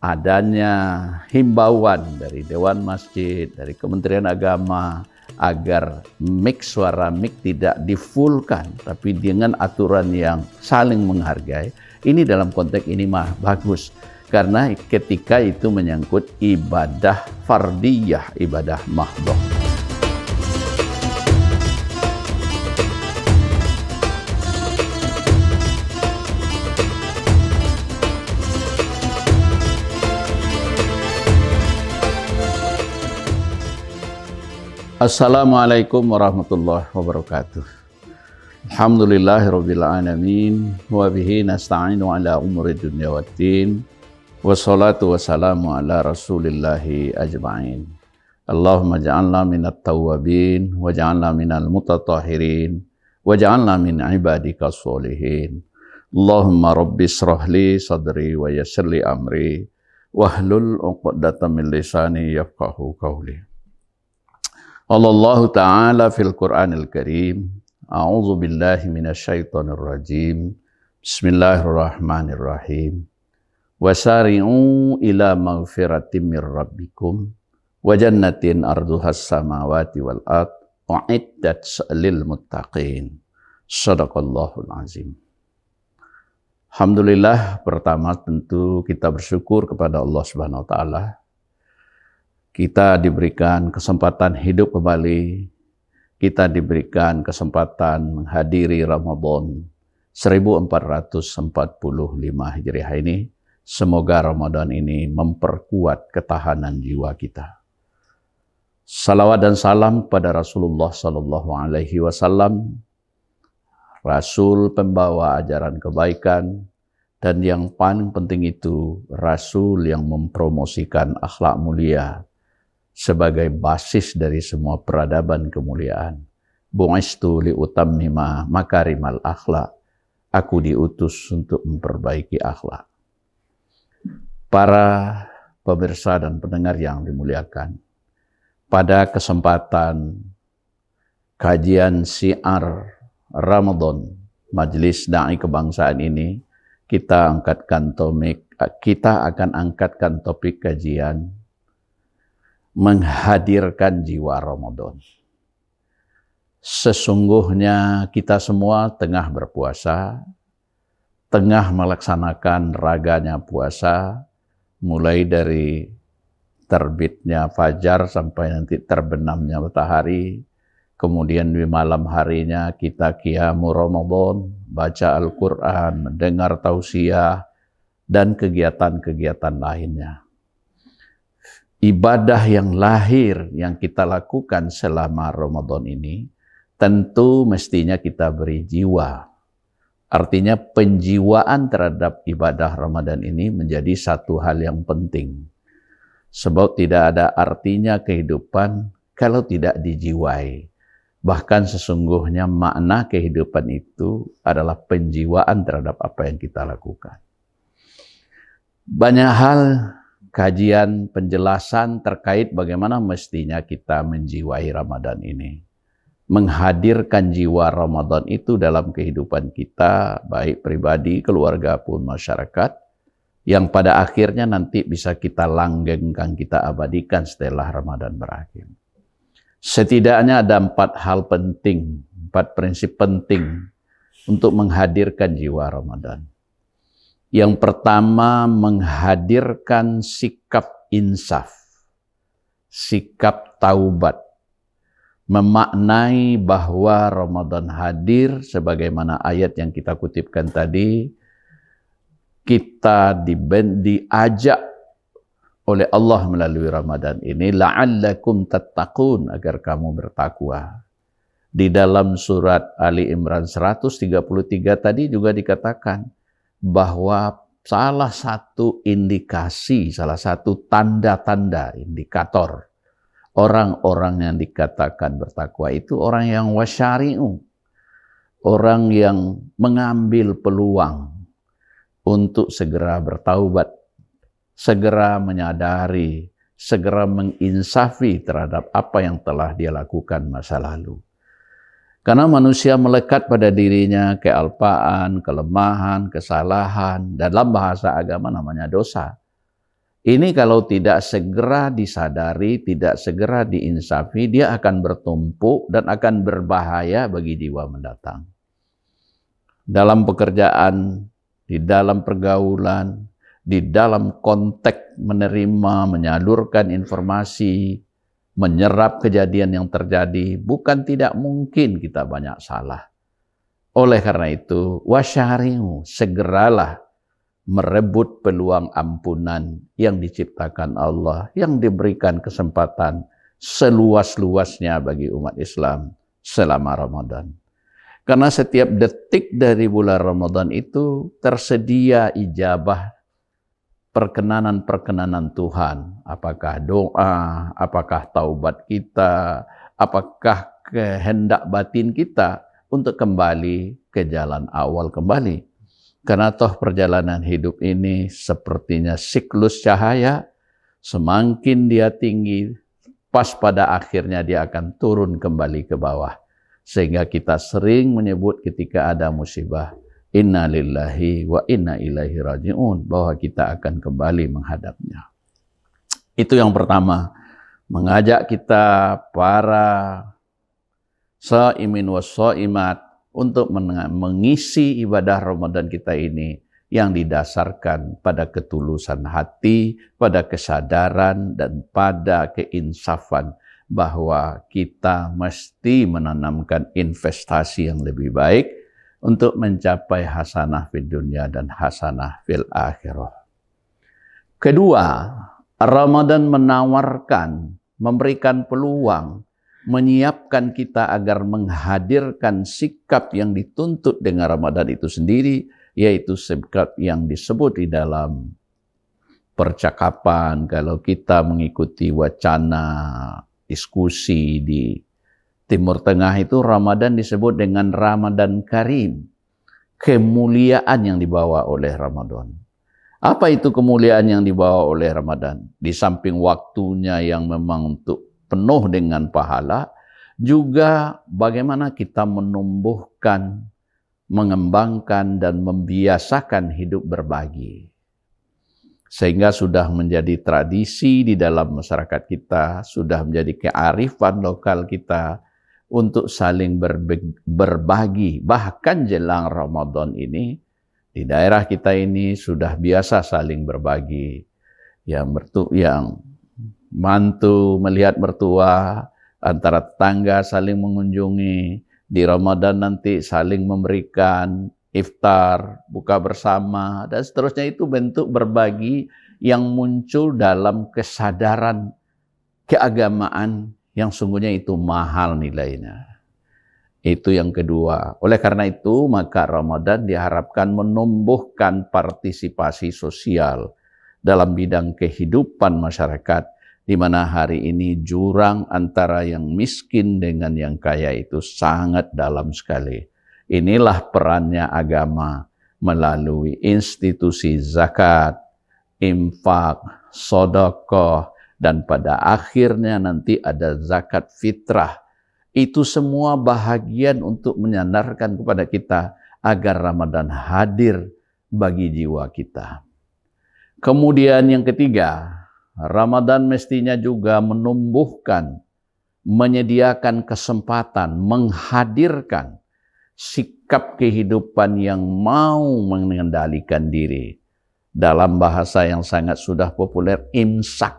adanya himbauan dari Dewan Masjid, dari Kementerian Agama, agar suara mic tidak difulkan, tapi dengan aturan yang saling menghargai. Ini dalam konteks ini mah bagus, karena ketika itu menyangkut ibadah fardiyah, ibadah mahdhah. Assalamualaikum warahmatullahi wabarakatuh. Alhamdulillahirabbil alamin wa bihi nasta'inu ala umuri dunya waddin. Wassalatu wassalamu ala rasulillahi ajma'in. Allahumma ja'alna minat tawwabin wa ja'alna minal mutatahhirin wa ja'alna min ibadikas sholihin. Allahumma rabbi shrah li sadri wa yassir li amri wahlul 'uqdatam min lisani yafqahu qawli. Allah Ta'ala fil Qur'anil Karim, a'udzu billahi minasyaitonir rajim. Bismillahirrahmanirrahim. Wasari'u ila maghfiratin mir rabbikum wa jannatin arduhas samawati wal ard u'iddat lil muttaqin. Shadaqallahul azim. Alhamdulillah, pertama tentu kita bersyukur kepada Allah Subhanahu wa taala. Kita diberikan kesempatan hidup kembali, kita diberikan kesempatan menghadiri Ramadan 1445 Hijriah ini. Semoga Ramadan ini memperkuat ketahanan jiwa kita. Salawat dan salam kepada Rasulullah Sallallahu Alaihi Wasallam, Rasul pembawa ajaran kebaikan, dan yang paling penting itu Rasul yang mempromosikan akhlak mulia sebagai basis dari semua peradaban kemuliaan. Bu'istu liutammima makarimal akhlak. Aku diutus untuk memperbaiki akhlak. Para pemirsa dan pendengar yang dimuliakan, pada kesempatan kajian syiar Ramadan Majelis Da'i Kebangsaan ini, kita akan angkatkan topik kajian menghadirkan jiwa Ramadan. Sesungguhnya kita semua tengah berpuasa, tengah melaksanakan raganya puasa, mulai dari terbitnya fajar sampai nanti terbenamnya matahari. Kemudian di malam harinya kita qiyamu Ramadan, baca Al-Quran, mendengar tausiah, dan kegiatan-kegiatan lainnya. Ibadah yang lahir yang kita lakukan selama Ramadan ini tentu mestinya kita beri jiwa. Artinya penjiwaan terhadap ibadah Ramadan ini menjadi satu hal yang penting. Sebab tidak ada artinya kehidupan kalau tidak dijiwai. Bahkan sesungguhnya makna kehidupan itu adalah penjiwaan terhadap apa yang kita lakukan. Banyak hal kajian, penjelasan terkait bagaimana mestinya kita menjiwai Ramadan ini. Menghadirkan jiwa Ramadan itu dalam kehidupan kita, baik pribadi, keluarga pun masyarakat, yang pada akhirnya nanti bisa kita langgengkan, kita abadikan setelah Ramadan berakhir. Setidaknya ada 4 hal penting, 4 prinsip penting untuk menghadirkan jiwa Ramadan. Yang pertama, menghadirkan sikap insaf, sikap taubat. Memaknai bahwa Ramadan hadir sebagaimana ayat yang kita kutipkan tadi, kita diajak oleh Allah melalui Ramadan ini, la'allakum tattaqun, agar kamu bertakwa. Di dalam surat Ali Imran 133 tadi juga dikatakan, bahwa salah satu indikasi, salah satu tanda-tanda, indikator orang-orang yang dikatakan bertakwa itu orang yang wasyari'u, orang yang mengambil peluang untuk segera bertaubat, segera menyadari, segera menginsafi terhadap apa yang telah dia lakukan masa lalu. Karena manusia melekat pada dirinya kealpaan, kelemahan, kesalahan. Dalam bahasa agama namanya dosa. Ini kalau tidak segera disadari, tidak segera diinsafi, dia akan bertumpuk dan akan berbahaya bagi jiwa mendatang. Dalam pekerjaan, di dalam pergaulan, di dalam konteks menerima, menyalurkan informasi, menyerap kejadian yang terjadi, bukan tidak mungkin kita banyak salah. Oleh karena itu, wasyari'u, segeralah merebut peluang ampunan yang diciptakan Allah, yang diberikan kesempatan seluas-luasnya bagi umat Islam selama Ramadan. Karena setiap detik dari bulan Ramadan itu tersedia ijabah perkenanan-perkenanan Tuhan. Apakah doa, apakah taubat kita, apakah kehendak batin kita untuk kembali ke jalan awal kembali. Karena toh perjalanan hidup ini sepertinya siklus cahaya, semakin dia tinggi, pas pada akhirnya dia akan turun kembali ke bawah. Sehingga kita sering menyebut ketika ada musibah, inna lillahi wa inna ilaihi raji'un, bahwa kita akan kembali menghadapnya. Itu yang pertama, mengajak kita para shaimin wa shaimat untuk mengisi ibadah Ramadan kita ini yang didasarkan pada ketulusan hati, pada kesadaran, dan pada keinsafan bahwa kita mesti menanamkan investasi yang lebih baik untuk mencapai hasanah fid dunya dan hasanah fil akhirah. Kedua, Ramadan menawarkan, memberikan peluang, menyiapkan kita agar menghadirkan sikap yang dituntut dengan Ramadan itu sendiri, yaitu sikap yang disebut di dalam percakapan. Kalau kita mengikuti wacana diskusi di Timur Tengah itu, Ramadan disebut dengan Ramadan Karim, kemuliaan yang dibawa oleh Ramadan. Apa itu kemuliaan yang dibawa oleh Ramadan? Di samping waktunya yang memang untuk penuh dengan pahala, juga bagaimana kita menumbuhkan, mengembangkan, dan membiasakan hidup berbagi. Sehingga sudah menjadi tradisi di dalam masyarakat kita, sudah menjadi kearifan lokal kita untuk saling berbagi. Bahkan jelang Ramadan ini, di daerah kita ini sudah biasa saling berbagi. Yang mantu melihat mertua, antara tetangga saling mengunjungi, di Ramadan nanti saling memberikan iftar, buka bersama, dan seterusnya. Itu bentuk berbagi yang muncul dalam kesadaran keagamaan yang sungguhnya itu mahal nilainya. Itu yang kedua. Oleh karena itu, maka Ramadan diharapkan menumbuhkan partisipasi sosial dalam bidang kehidupan masyarakat, di mana hari ini jurang antara yang miskin dengan yang kaya itu sangat dalam sekali. Inilah perannya agama melalui institusi zakat, infak, sedekah, dan pada akhirnya nanti ada zakat fitrah. Itu semua bahagian untuk menyandarkan kepada kita agar Ramadan hadir bagi jiwa kita. Kemudian yang ketiga, Ramadan mestinya juga menumbuhkan, menyediakan kesempatan, menghadirkan sikap kehidupan yang mau mengendalikan diri. Dalam bahasa yang sangat sudah populer, imsak.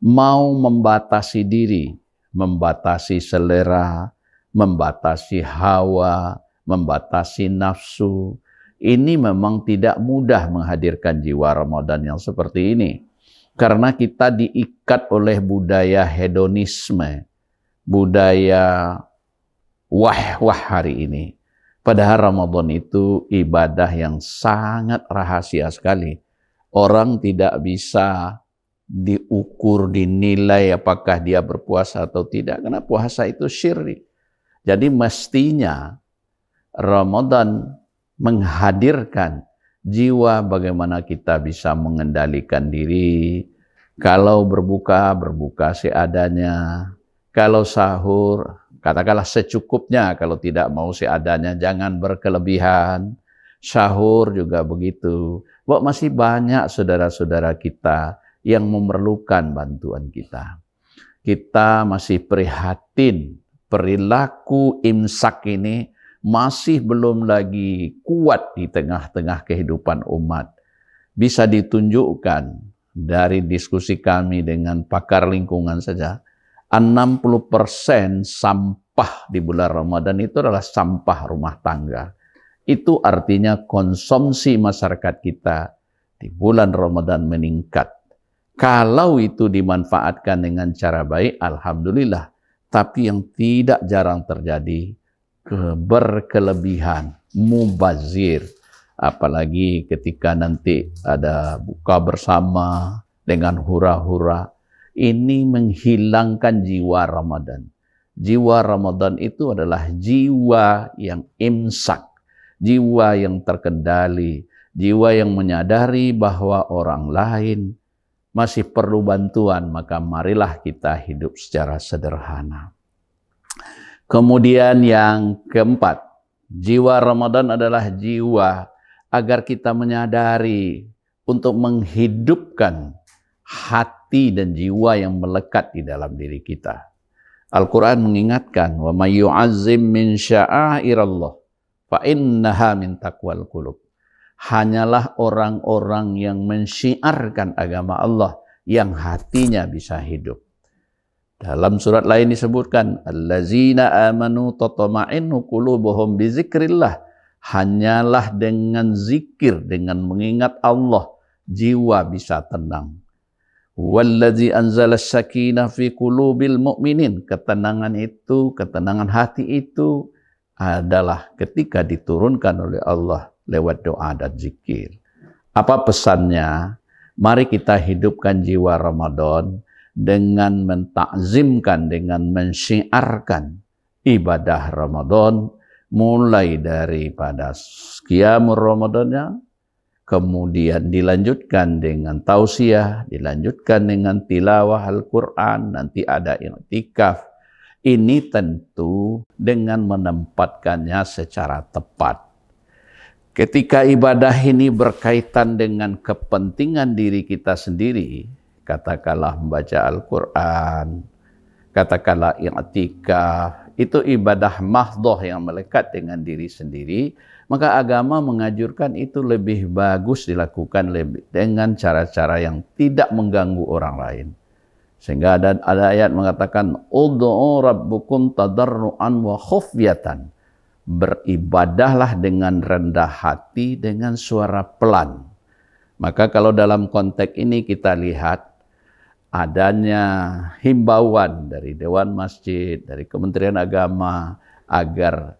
Mau membatasi diri, membatasi selera, membatasi hawa, membatasi nafsu. Ini memang tidak mudah menghadirkan jiwa Ramadan yang seperti ini. Karena kita diikat oleh budaya hedonisme, budaya wah-wah hari ini. Padahal Ramadan itu ibadah yang sangat rahasia sekali. Orang tidak bisa diukur, dinilai apakah dia berpuasa atau tidak. Karena puasa itu syirik. Jadi mestinya Ramadan menghadirkan jiwa bagaimana kita bisa mengendalikan diri. Kalau berbuka, berbuka seadanya. Kalau sahur, katakanlah secukupnya. Kalau tidak mau seadanya, jangan berkelebihan. Sahur juga begitu. Bahwa masih banyak saudara-saudara kita yang memerlukan bantuan kita. Kita masih prihatin perilaku imsak ini masih belum lagi kuat di tengah-tengah kehidupan umat. Bisa ditunjukkan dari diskusi kami dengan pakar lingkungan saja, 60% sampah di bulan Ramadan itu adalah sampah rumah tangga. Itu artinya konsumsi masyarakat kita di bulan Ramadan meningkat. Kalau itu dimanfaatkan dengan cara baik, alhamdulillah. Tapi yang tidak jarang terjadi, berkelebihan, mubazir. Apalagi ketika nanti ada buka bersama dengan hura-hura. Ini menghilangkan jiwa Ramadan. Jiwa Ramadan itu adalah jiwa yang imsak, jiwa yang terkendali, jiwa yang menyadari bahwa orang lain masih perlu bantuan, maka marilah kita hidup secara sederhana. Kemudian yang keempat, jiwa Ramadan adalah jiwa agar kita menyadari untuk menghidupkan hati dan jiwa yang melekat di dalam diri kita. Al-Quran mengingatkan, wa may yu'azzim min sya'airallah fa innaha min taqwal qulub. Hanyalah orang-orang yang mensyiarkan agama Allah yang hatinya bisa hidup. Dalam surat lain disebutkan, allazina amanu tatma'innu qulubuhum bizikrillah. Hanyalah dengan zikir, dengan mengingat Allah, jiwa bisa tenang. Wallazi anzala sakinah fi qulubil mu'minin. Ketenangan itu, ketenangan hati itu adalah ketika diturunkan oleh Allah lewat doa dan zikir. Apa pesannya? Mari kita hidupkan jiwa Ramadan dengan mentakzimkan, dengan mensyiarkan ibadah Ramadan, mulai daripada qiyamul Ramadannya, kemudian dilanjutkan dengan tausiah, dilanjutkan dengan tilawah Al-Quran, nanti ada i'tikaf. Ini tentu dengan menempatkannya secara tepat. Ketika ibadah ini berkaitan dengan kepentingan diri kita sendiri, katakanlah membaca Al-Quran, katakanlah i'tikaf, itu ibadah mahdhah yang melekat dengan diri sendiri, maka agama menganjurkan itu lebih bagus dilakukan dengan cara-cara yang tidak mengganggu orang lain. Sehingga ada ayat mengatakan, ud'u rabbukum tadarruan wa khufyatan. Beribadahlah dengan rendah hati, dengan suara pelan. Maka kalau dalam konteks ini kita lihat adanya himbauan dari Dewan Masjid, dari Kementerian Agama, agar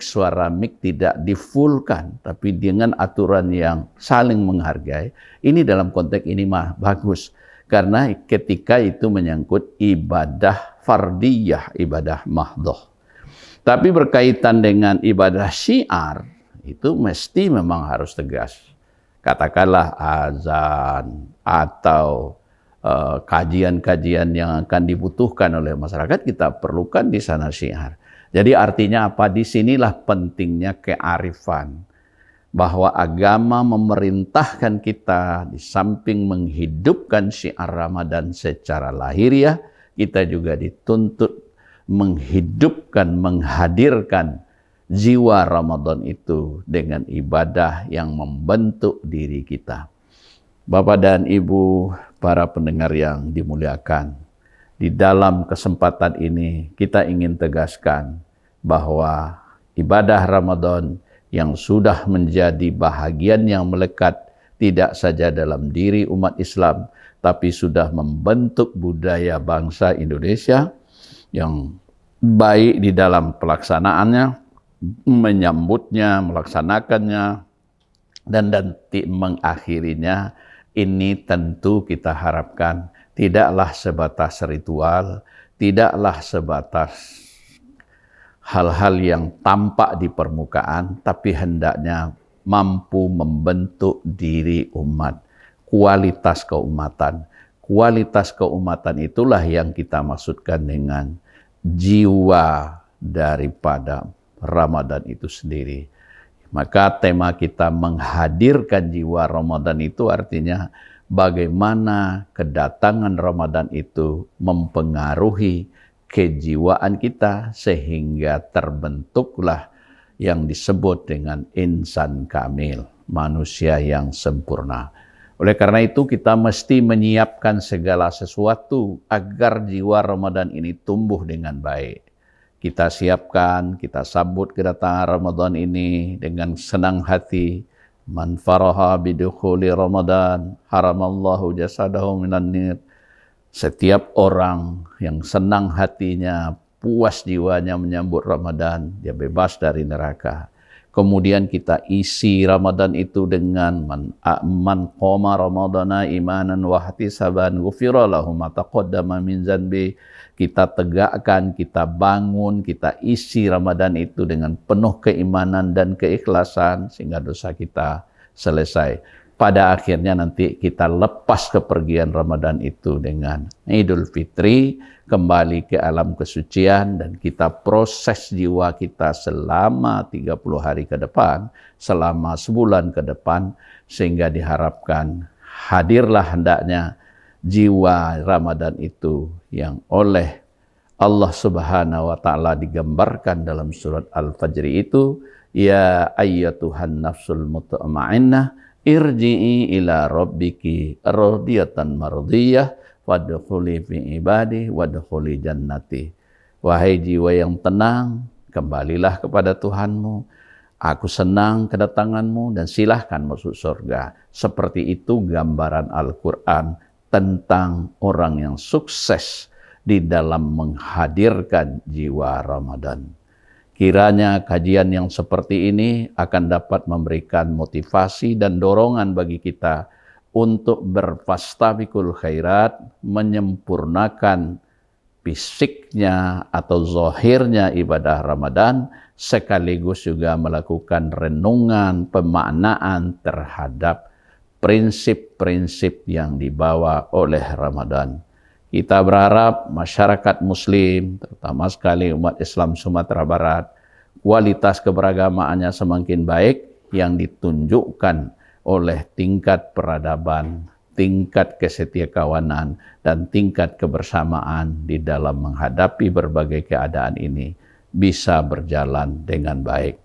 suara mic tidak difulkan, tapi dengan aturan yang saling menghargai. Ini dalam konteks ini mah bagus. Karena ketika itu menyangkut ibadah fardiyah, ibadah mahdhah. Tapi berkaitan dengan ibadah syiar, itu mesti memang harus tegas. Katakanlah azan atau kajian-kajian yang akan dibutuhkan oleh masyarakat, kita perlukan di sana syiar. Jadi artinya apa? Disinilah pentingnya kearifan. Bahwa agama memerintahkan kita di samping menghidupkan syiar Ramadan secara lahiriah, kita juga dituntut menghidupkan, menghadirkan jiwa Ramadan itu dengan ibadah yang membentuk diri kita. Bapak dan Ibu, para pendengar yang dimuliakan, di dalam kesempatan ini kita ingin tegaskan bahwa ibadah Ramadan yang sudah menjadi bahagian yang melekat tidak saja dalam diri umat Islam, tapi sudah membentuk budaya bangsa Indonesia yang baik di dalam pelaksanaannya, menyambutnya, melaksanakannya, dan nanti mengakhirinya. Ini tentu kita harapkan tidaklah sebatas ritual, tidaklah sebatas hal-hal yang tampak di permukaan, tapi hendaknya mampu membentuk diri umat, kualitas keumatan. Kualitas keumatan itulah yang kita maksudkan dengan jiwa daripada Ramadan itu sendiri. Maka tema kita menghadirkan jiwa Ramadan itu artinya bagaimana kedatangan Ramadan itu mempengaruhi kejiwaan kita sehingga terbentuklah yang disebut dengan insan kamil, manusia yang sempurna. Oleh karena itu kita mesti menyiapkan segala sesuatu agar jiwa Ramadan ini tumbuh dengan baik. Kita siapkan, kita sambut kedatangan Ramadan ini dengan senang hati. Man faraha bidukhuli Ramadan, haramallahu jasadahu minan nar. Setiap orang yang senang hatinya, puas jiwanya menyambut Ramadan, dia bebas dari neraka. Kemudian kita isi Ramadan itu dengan man qama ramadana imanan wa ihtisaban ghufira lahu ma taqaddama min dzanbi. Kita tegakkan, kita bangun, kita isi Ramadan itu dengan penuh keimanan dan keikhlasan sehingga dosa kita selesai. Pada akhirnya nanti kita lepas kepergian Ramadan itu dengan Idul Fitri, kembali ke alam kesucian, dan kita proses jiwa kita selama 30 hari ke depan, selama sebulan ke depan, sehingga diharapkan hadirlah hendaknya jiwa Ramadan itu yang oleh Allah Subhanahu wa Ta'ala digambarkan dalam surat Al-Fajr itu, ya ayyatuhan nafsul mutma'innah irji'i ila rabbiki radiyatan mardiyah wadkhuli fi ibadi wadkhuli jannati. Wahai jiwa yang tenang, kembalilah kepada Tuhanmu. Aku senang kedatanganmu dan silahkan masuk surga. Seperti itu gambaran Al-Quran tentang orang yang sukses di dalam menghadirkan jiwa Ramadan. Kiranya kajian yang seperti ini akan dapat memberikan motivasi dan dorongan bagi kita untuk berfastabiqul khairat, menyempurnakan fisiknya atau zahirnya ibadah Ramadan, sekaligus juga melakukan renungan, pemaknaan terhadap prinsip-prinsip yang dibawa oleh Ramadan. Kita berharap masyarakat muslim, terutama sekali umat Islam Sumatera Barat, kualitas keberagamaannya semakin baik yang ditunjukkan oleh tingkat peradaban, tingkat kesetiakawanan, dan tingkat kebersamaan di dalam menghadapi berbagai keadaan ini bisa berjalan dengan baik.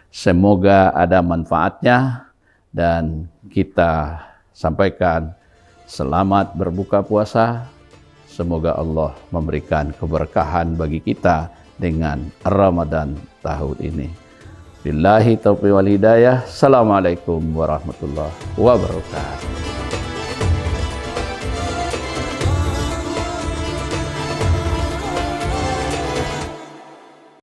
Semoga ada manfaatnya dan kita sampaikan selamat berbuka puasa. Semoga Allah memberikan keberkahan bagi kita dengan Ramadan tahun ini. Billahi taufiq wal hidayah. Assalamualaikum warahmatullahi wabarakatuh.